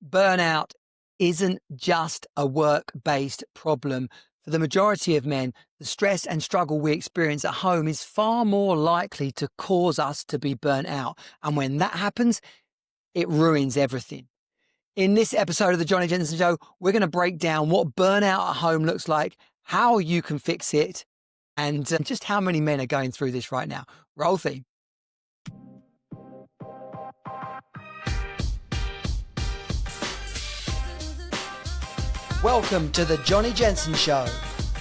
Burnout isn't just a work-based problem. For the majority of men, the stress and struggle we experience at home is far more likely to cause us to be burnt out. And when that happens, it ruins everything. In this episode of the Jonnie Jensen Show, we're going to break down what burnout at home looks like, how you can fix it, and just how many men are going through this right now. Roll theme. Welcome to the Jonnie Jensen Show,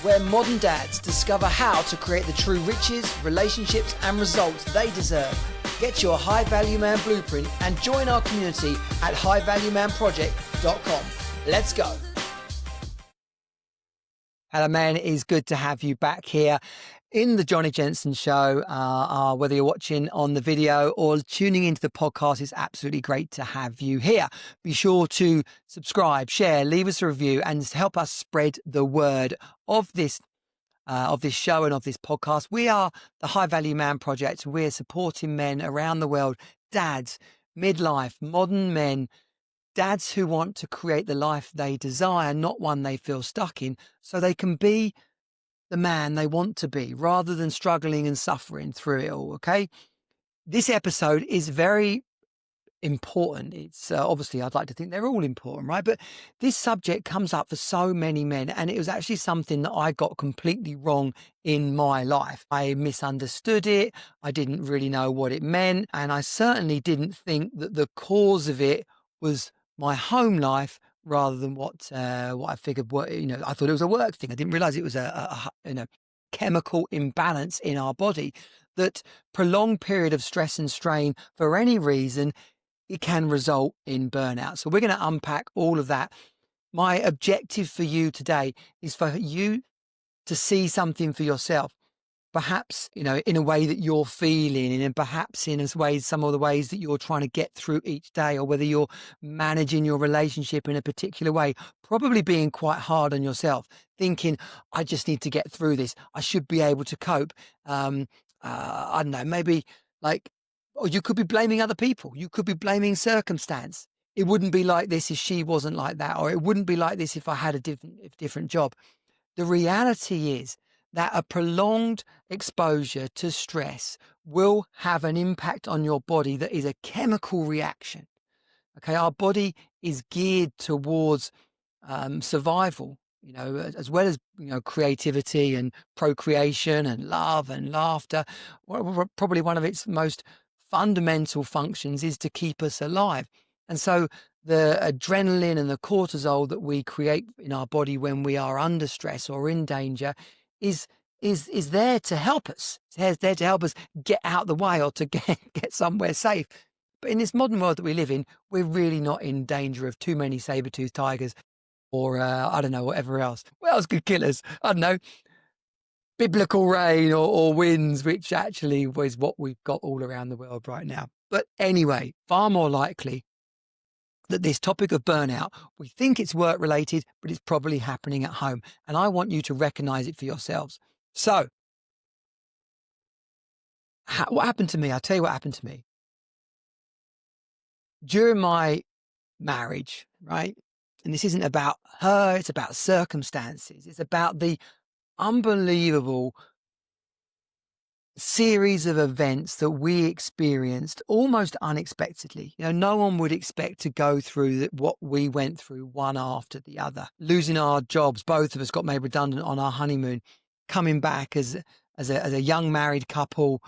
where modern dads discover how to create the true riches, relationships and results they deserve. Get your High Value Man blueprint and join our community at highvaluemanproject.com. Let's go. Hello, man. It is good to have you back here in the Jonnie Jensen Show. Whether you're watching on the video or tuning into the podcast, it's absolutely great to have you here. Be sure to subscribe, share, leave us a review, and help us spread the word of this show and of this podcast. We are the High Value Man Project. We're supporting men around the world, dads, midlife, modern men, dads who want to create the life they desire, not one they feel stuck in, so they can be the man they want to be rather than struggling and suffering through it all. Okay. This episode is very important. It's obviously, I'd like to think they're all important, right? But this subject comes up for so many men, and it was actually something that I got completely wrong in my life. I misunderstood it. I didn't really know what it meant. And I certainly didn't think that the cause of it was my home life rather than what I figured. I thought it was a work thing. I didn't realize it was a chemical imbalance in our body. That prolonged period of stress and strain for any reason, it can result in burnout. So we're going to unpack all of that. My objective for you today is for you to see something for yourself. Perhaps, in a way that you're feeling, and perhaps in some of the ways that you're trying to get through each day, or whether you're managing your relationship in a particular way, probably being quite hard on yourself, thinking, I just need to get through this. I should be able to cope. I don't know, maybe or you could be blaming other people. You could be blaming circumstance. It wouldn't be like this if she wasn't like that, or it wouldn't be like this if I had a different job. The reality is that a prolonged exposure to stress will have an impact on your body that is a chemical reaction. Okay, our body is geared towards survival, as well as, creativity and procreation and love and laughter. Probably one of its most fundamental functions is to keep us alive. And so the adrenaline and the cortisol that we create in our body when we are under stress or in danger is there to help us. It's there to help us get out the way or to get somewhere safe. But in this modern world that we live in, we're really not in danger of too many saber-toothed tigers or, I don't know, whatever else. What else could kill us? I don't know. Biblical rain or winds, which actually was what we've got all around the world right now. But anyway, far more likely that this topic of burnout, we think it's work related, but it's probably happening at home. And I want you to recognize it for yourselves. So what happened to me? I'll tell you what happened to me. During my marriage, right? And this isn't about her, it's about circumstances. It's about the unbelievable series of events that we experienced almost unexpectedly. No one would expect to go through what we went through, one after the other. Losing our jobs, both of us got made redundant on our honeymoon. Coming back as a young married couple,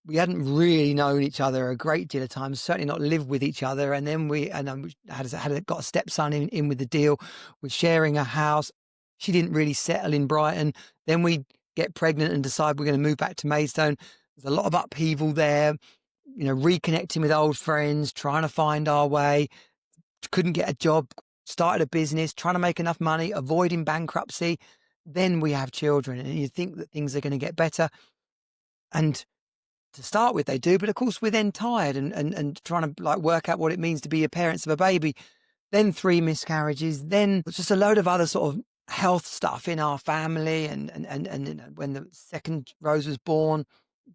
we hadn't really known each other a great deal of time, certainly not lived with each other. And then we got a stepson in with the deal. We're sharing a house. She didn't really settle in Brighton. Then we get pregnant and decide we're going to move back to Maidstone. There's a lot of upheaval there, reconnecting with old friends, trying to find our way. Couldn't get a job, started a business, trying to make enough money, avoiding bankruptcy. Then we have children, and you think that things are going to get better. And to start with, they do. But of course, we're then tired and trying to work out what it means to be a parents of a baby. Then 3 miscarriages, then just a load of other sort of health stuff in our family. And when the second Rose was born,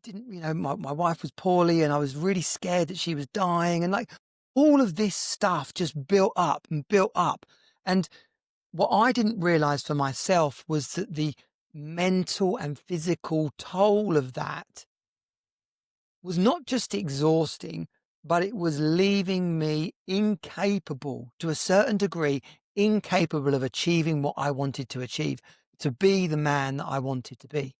my wife was poorly, and I was really scared that she was dying. And all of this stuff just built up and built up. And what I didn't realize for myself was that the mental and physical toll of that was not just exhausting, but it was leaving me incapable, to a certain degree, incapable of achieving what I wanted to achieve, to be the man that I wanted to be.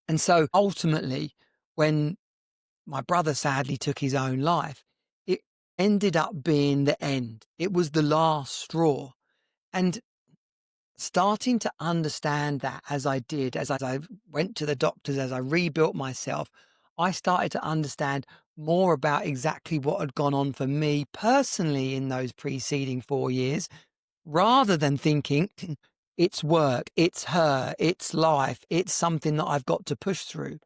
And so ultimately, when my brother sadly took his own life, it ended up being the end. It was the last straw. And starting to understand that as I did, as I went to the doctors, as I rebuilt myself, I started to understand more about exactly what had gone on for me personally in those preceding 4 years, rather than thinking it's work, it's her, it's life, it's something that I've got to push through.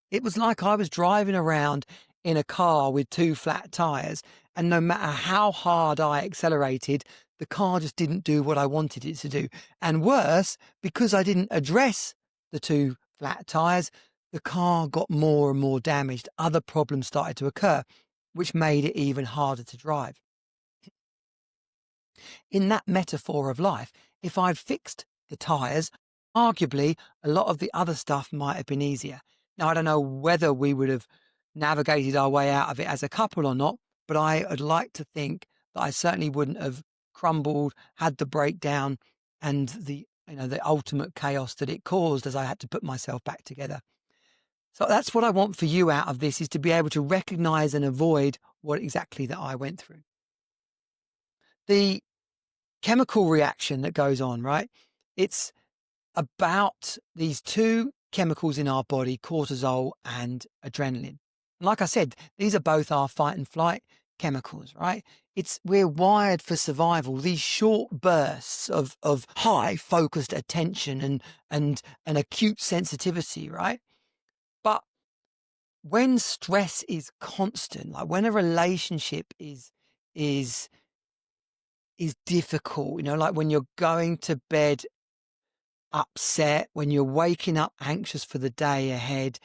It was like I was driving around in a car with two flat tires, and no matter how hard I accelerated, the car just didn't do what I wanted it to do. And worse, because I didn't address the two flat tires, the car got more and more damaged. Other problems started to occur, which made it even harder to drive. In that metaphor of life, if I'd fixed the tires, arguably a lot of the other stuff might have been easier. Now, I don't know whether we would have navigated our way out of it as a couple or not, but I would like to think that I certainly wouldn't have crumbled, had the breakdown, and the ultimate chaos that it caused as I had to put myself back together. So that's what I want for you out of this, is to be able to recognize and avoid what exactly that I went through. The chemical reaction that goes on, right? It's about these two chemicals in our body, cortisol and adrenaline. And like I said, these are both our fight and flight chemicals, right? We're wired for survival. These short bursts of high focused attention and an acute sensitivity, right? But when stress is constant, like when a relationship is difficult, like when you're going to bed upset, when you're waking up anxious for the day ahead,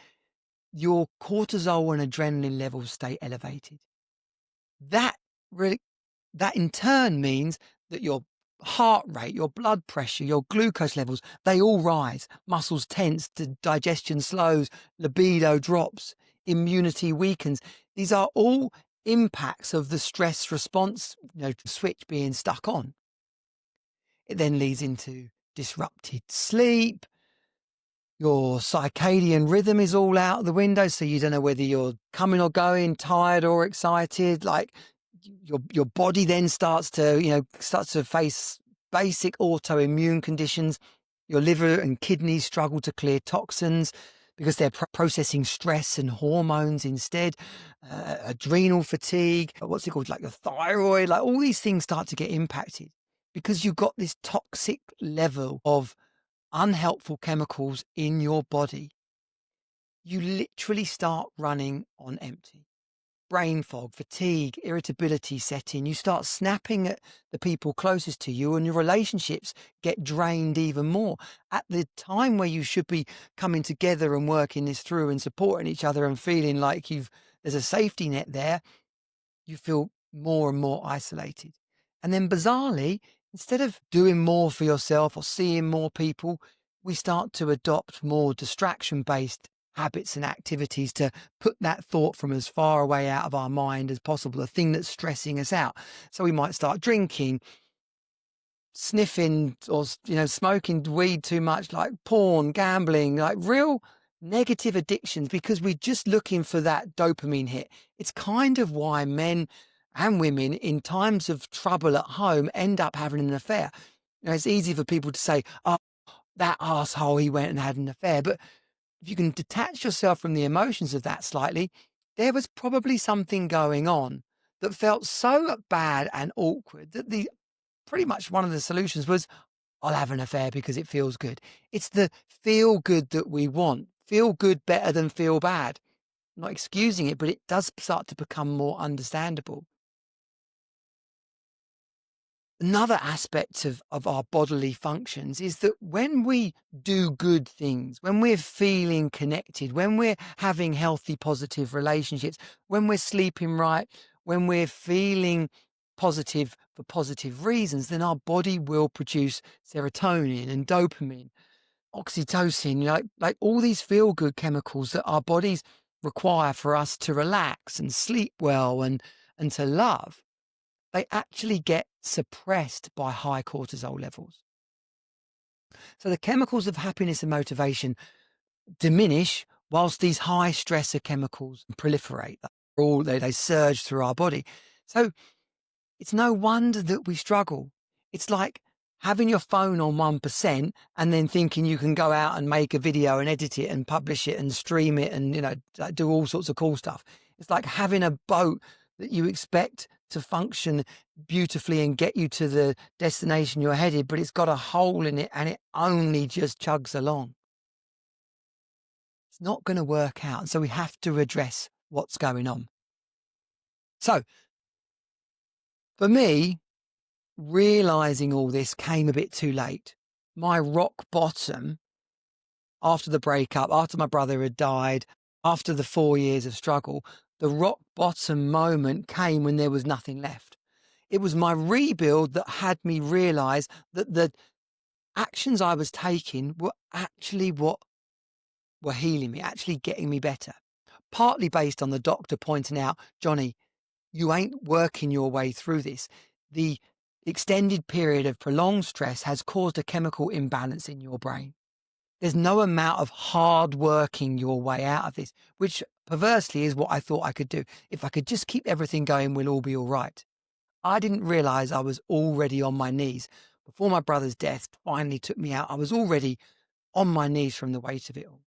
your cortisol and adrenaline levels stay elevated. That really, that in turn means that your heart rate, your blood pressure, your glucose levels, they all rise. Muscles tense, digestion slows, libido drops, immunity weakens. These are all impacts of the stress response, switch being stuck on. It then leads into disrupted sleep. Your circadian rhythm is all out the window, so you don't know whether you're coming or going, tired or excited. Like your body then starts to face basic autoimmune conditions. Your liver and kidneys struggle to clear toxins because they're processing stress and hormones instead. Adrenal fatigue, what's it called? Like the thyroid, like all these things start to get impacted because you've got this toxic level of unhelpful chemicals in your body. You literally start running on empty. Brain fog, fatigue, irritability set in. You start snapping at the people closest to you, and your relationships get drained even more. At the time where you should be coming together and working this through and supporting each other and feeling like there's a safety net there, you feel more and more isolated. And then bizarrely, instead of doing more for yourself or seeing more people, we start to adopt more distraction-based habits and activities to put that thought from as far away out of our mind as possible, the thing that's stressing us out. So we might start drinking, sniffing, or smoking weed too much, like porn, gambling, like real negative addictions, because we're just looking for that dopamine hit. It's kind of why men and women in times of trouble at home end up having an affair. It's easy for people to say, oh, that asshole, he went and had an affair. But if you can detach yourself from the emotions of that slightly, there was probably something going on that felt so bad and awkward that pretty much one of the solutions was, I'll have an affair because it feels good. It's the feel good that we want. Feel good better than feel bad. I'm not excusing it, but it does start to become more understandable. Another aspect of our bodily functions is that when we do good things, when we're feeling connected, when we're having healthy, positive relationships, when we're sleeping right, when we're feeling positive for positive reasons, then our body will produce serotonin and dopamine, oxytocin, like all these feel-good chemicals that our bodies require for us to relax and sleep well and to love. They actually get suppressed by high cortisol levels. So the chemicals of happiness and motivation diminish whilst these high stressor chemicals proliferate. They surge through our body. So it's no wonder that we struggle. It's like having your phone on 1% and then thinking you can go out and make a video and edit it and publish it and stream it and, do all sorts of cool stuff. It's like having a boat that you expect to function beautifully and get you to the destination you're headed, but it's got a hole in it and it only just chugs along. It's not going to work out. So we have to address what's going on. So for me, realizing all this came a bit too late. My rock bottom after the breakup, after my brother had died, after the 4 years of struggle, the rock bottom moment came when there was nothing left. It was my rebuild that had me realize that the actions I was taking were actually what were healing me, actually getting me better. Partly based on the doctor pointing out, Jonnie, you ain't working your way through this. The extended period of prolonged stress has caused a chemical imbalance in your brain. There's no amount of hard working your way out of this, which perversely is what I thought I could do. If I could just keep everything going, we'll all be all right. I didn't realize I was already on my knees. Before my brother's death finally took me out, I was already on my knees from the weight of it all.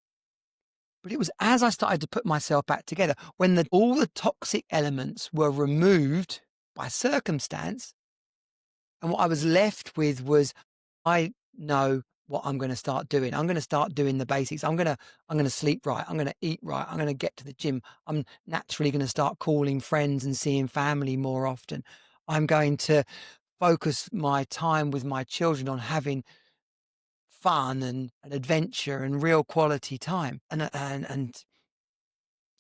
But it was as I started to put myself back together, when all the toxic elements were removed by circumstance, and what I was left with was, I know what I'm going to start doing. I'm going to start doing the basics. I'm going to sleep right. I'm going to eat right. I'm going to get to the gym. I'm naturally going to start calling friends and seeing family more often. I'm going to focus my time with my children on having fun and adventure and real quality time. And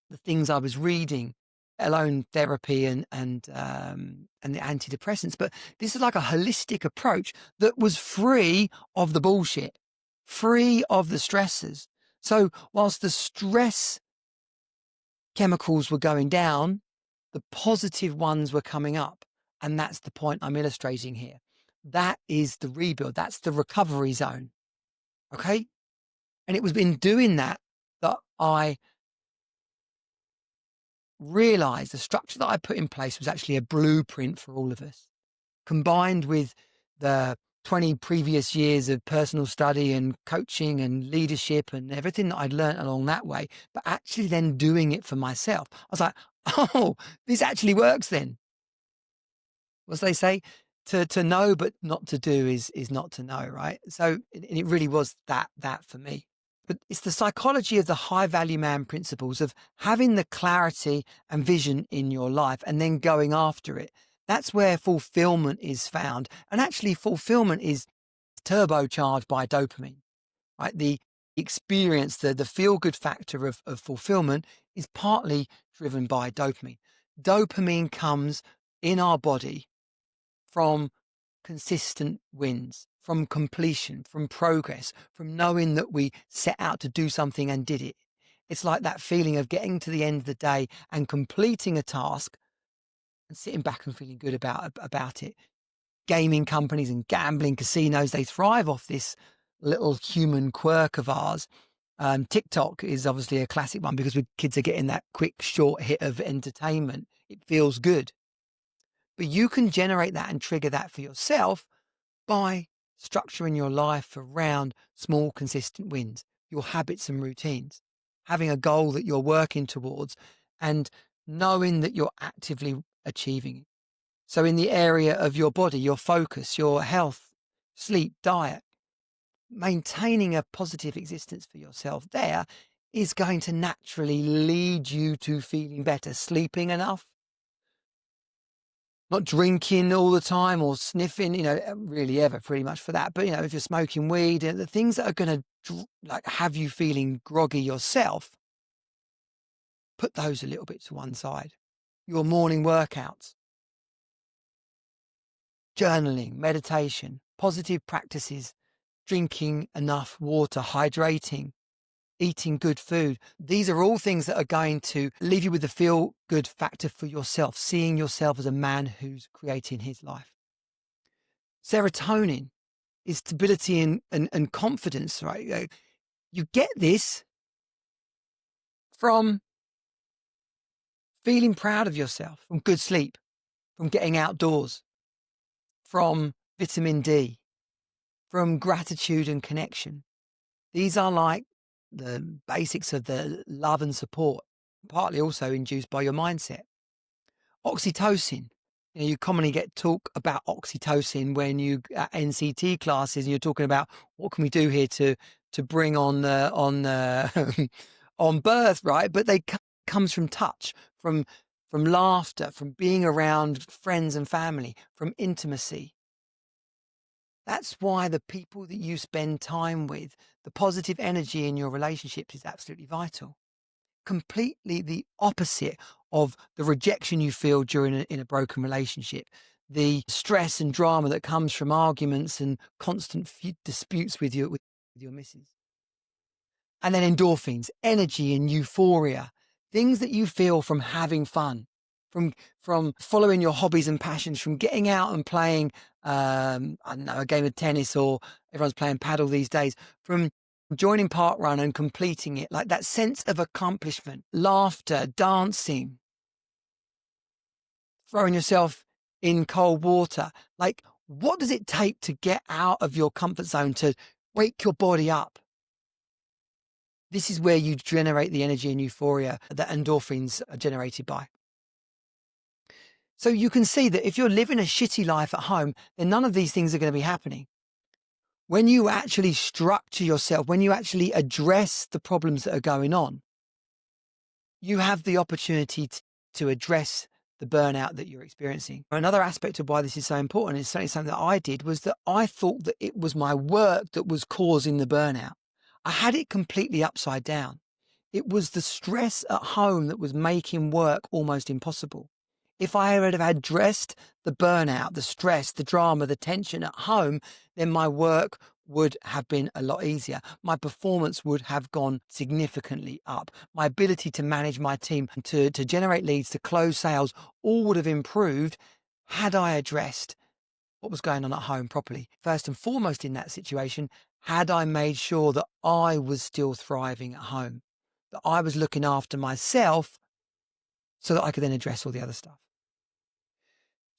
the things I was reading, alone therapy and the antidepressants. But this is like a holistic approach that was free of the bullshit, free of the stressors. So whilst the stress chemicals were going down, the positive ones were coming up. And that's the point I'm illustrating here. That is the rebuild. That's the recovery zone. Okay. And it was in doing that I realized the structure that I put in place was actually a blueprint for all of us, combined with the 20 previous years of personal study and coaching and leadership and everything that I'd learned along that way, but actually then doing it for myself. I was like, oh, this actually works then. As they say, to know but not to do is not to know, right? So it really was that for me. But it's the psychology of the high value man principles of having the clarity and vision in your life and then going after it. That's where fulfillment is found. And actually fulfillment is turbocharged by dopamine, right? The experience, the feel-good factor of fulfillment is partly driven by dopamine. Dopamine comes in our body from consistent wins, from completion, from progress, from knowing that we set out to do something and did it. It's like that feeling of getting to the end of the day and completing a task and sitting back and feeling good about it. Gaming companies and gambling casinos, they thrive off this little human quirk of ours. TikTok is obviously a classic one because kids are getting that quick, short hit of entertainment. It feels good. But you can generate that and trigger that for yourself by structuring your life around small, consistent wins, your habits and routines, having a goal that you're working towards and knowing that you're actively achieving it. So in the area of your body, your focus, your health, sleep, diet, maintaining a positive existence for yourself there is going to naturally lead you to feeling better, sleeping enough, not drinking all the time or sniffing, really ever pretty much for that. But, if you're smoking weed, the things that are going to have you feeling groggy yourself, put those a little bit to one side. your morning workouts, journaling, meditation, positive practices, drinking enough water, hydrating, eating good food. These are all things that are going to leave you with the feel good factor for yourself, seeing yourself as a man who's creating his life. Serotonin is stability and confidence, right? You get this from feeling proud of yourself, from good sleep, from getting outdoors, from vitamin D, from gratitude and connection. These are like the basics of the love and support, partly also induced by your mindset. Oxytocin. You commonly get talk about oxytocin when you at NCT classes and you're talking about what can we do here to bring on on birth, right? But they comes from touch, from laughter, from being around friends and family, from intimacy. That's why the people that you spend time with, the positive energy in your relationships is absolutely vital. Completely the opposite of the rejection you feel during in a broken relationship, the stress and drama that comes from arguments and constant disputes with your missus. And then endorphins, energy and euphoria, things that you feel from having fun, from following your hobbies and passions, from getting out and playing, I don't know, a game of tennis, or everyone's playing paddle these days, from joining park run and completing it, like that sense of accomplishment, laughter, dancing, throwing yourself in cold water. Like, what does it take to get out of your comfort zone, to wake your body up? This is where you generate the energy and euphoria that endorphins are generated by. So you can see that if you're living a shitty life at home, then none of these things are going to be happening. When you actually structure yourself, when you actually address the problems that are going on, you have the opportunity to address the burnout that you're experiencing. Another aspect of why this is so important, is certainly something that I did, was that I thought that it was my work that was causing the burnout. I had it completely upside down. It was the stress at home that was making work almost impossible. If I had addressed the burnout, the stress, the drama, the tension at home, then my work would have been a lot easier. My performance would have gone significantly up. My ability to manage my team, to generate leads, to close sales, all would have improved had I addressed what was going on at home properly. First and foremost in that situation, had I made sure that I was still thriving at home, that I was looking after myself so that I could then address all the other stuff.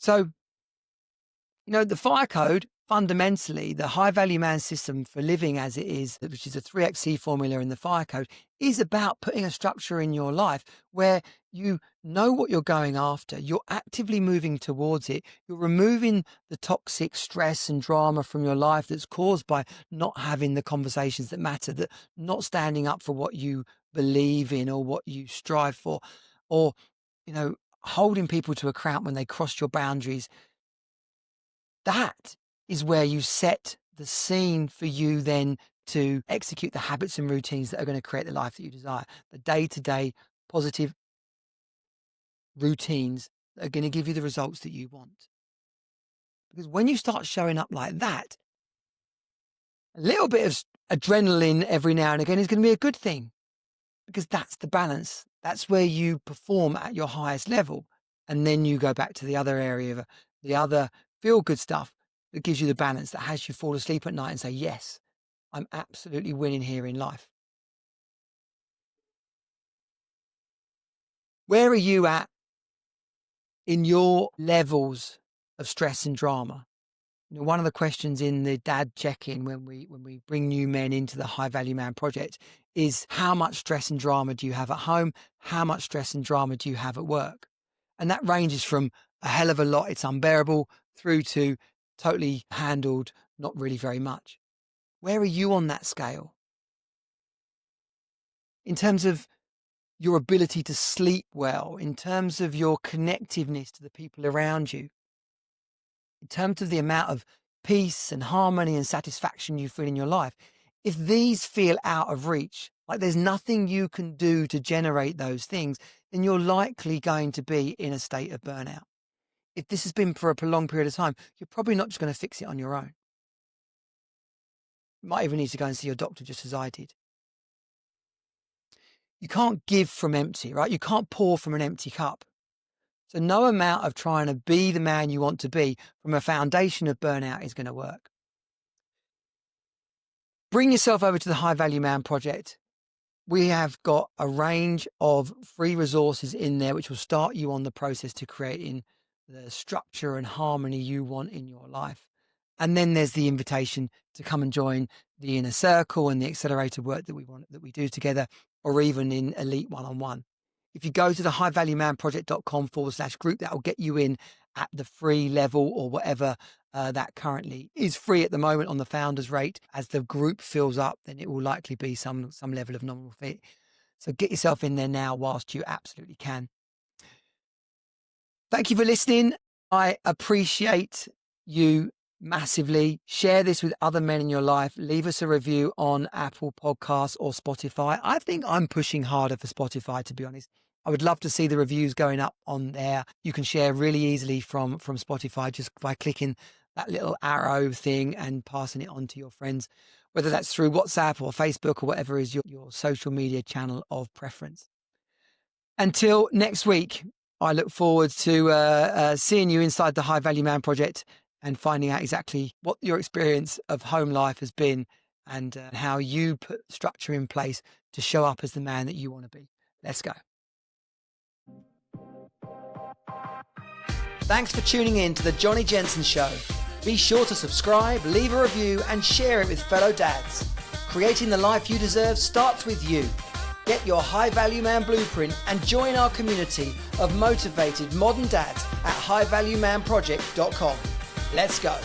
So, the fire code, fundamentally, the high value man system for living as it is, which is a 3XC formula in the fire code, is about putting a structure in your life where you know what you're going after. You're actively moving towards it. You're removing the toxic stress and drama from your life that's caused by not having the conversations that matter, that not standing up for what you believe in or what you strive for, or, holding people to account when they cross your boundaries. That is where you set the scene for you then to execute the habits and routines that are going to create the life that you desire. The day-to-day positive routines that are going to give you the results that you want. Because when you start showing up like that, a little bit of adrenaline every now and again is going to be a good thing, because that's the balance. That's where you perform at your highest level. And then you go back to the other area of the other feel-good stuff that gives you the balance, that has you fall asleep at night and say, yes, I'm absolutely winning here in life. Where are you at in your levels of stress and drama? One of the questions in the dad check-in when we bring new men into the High Value Man project is, how much stress and drama do you have at home? How much stress and drama do you have at work? And that ranges from a hell of a lot, it's unbearable, through to totally handled, not really very much. Where are you on that scale? In terms of your ability to sleep well, in terms of your connectiveness to the people around you, in terms of the amount of peace and harmony and satisfaction you feel in your life, if these feel out of reach, like there's nothing you can do to generate those things, then you're likely going to be in a state of burnout. If this has been for a prolonged period of time, you're probably not just going to fix it on your own. You might even need to go and see your doctor, just as I did. You can't give from empty, right? You can't pour from an empty cup. So no amount of trying to be the man you want to be from a foundation of burnout is going to work. Bring yourself over to the High Value Man Project. We have got a range of free resources in there which will start you on the process to creating the structure and harmony you want in your life. And then there's the invitation to come and join the inner circle and the accelerated work that we do together, or even in elite one-on-one. If you go to the highvaluemanproject.com/group, that will get you in at the free level or whatever that currently is free at the moment on the founders rate. As the group fills up, then it will likely be some level of nominal fee. So get yourself in there now whilst you absolutely can. Thank you for listening. I appreciate you massively. Share this with other men in your life. Leave us a review on Apple Podcasts or Spotify. I think I'm pushing harder for Spotify, to be honest. I would love to see the reviews going up on there. You can share really easily from Spotify just by clicking that little arrow thing and passing it on to your friends, whether that's through WhatsApp or Facebook or whatever is your social media channel of preference. Until next week, I look forward to seeing you inside the High Value Man Project and finding out exactly what your experience of home life has been and how you put structure in place to show up as the man that you want to be. Let's go. Thanks for tuning in to the Jonnie Jensen Show. Be sure to subscribe, leave a review and share it with fellow dads. Creating the life you deserve starts with you. Get your High Value Man blueprint and join our community of motivated modern dads at highvaluemanproject.com. Let's go.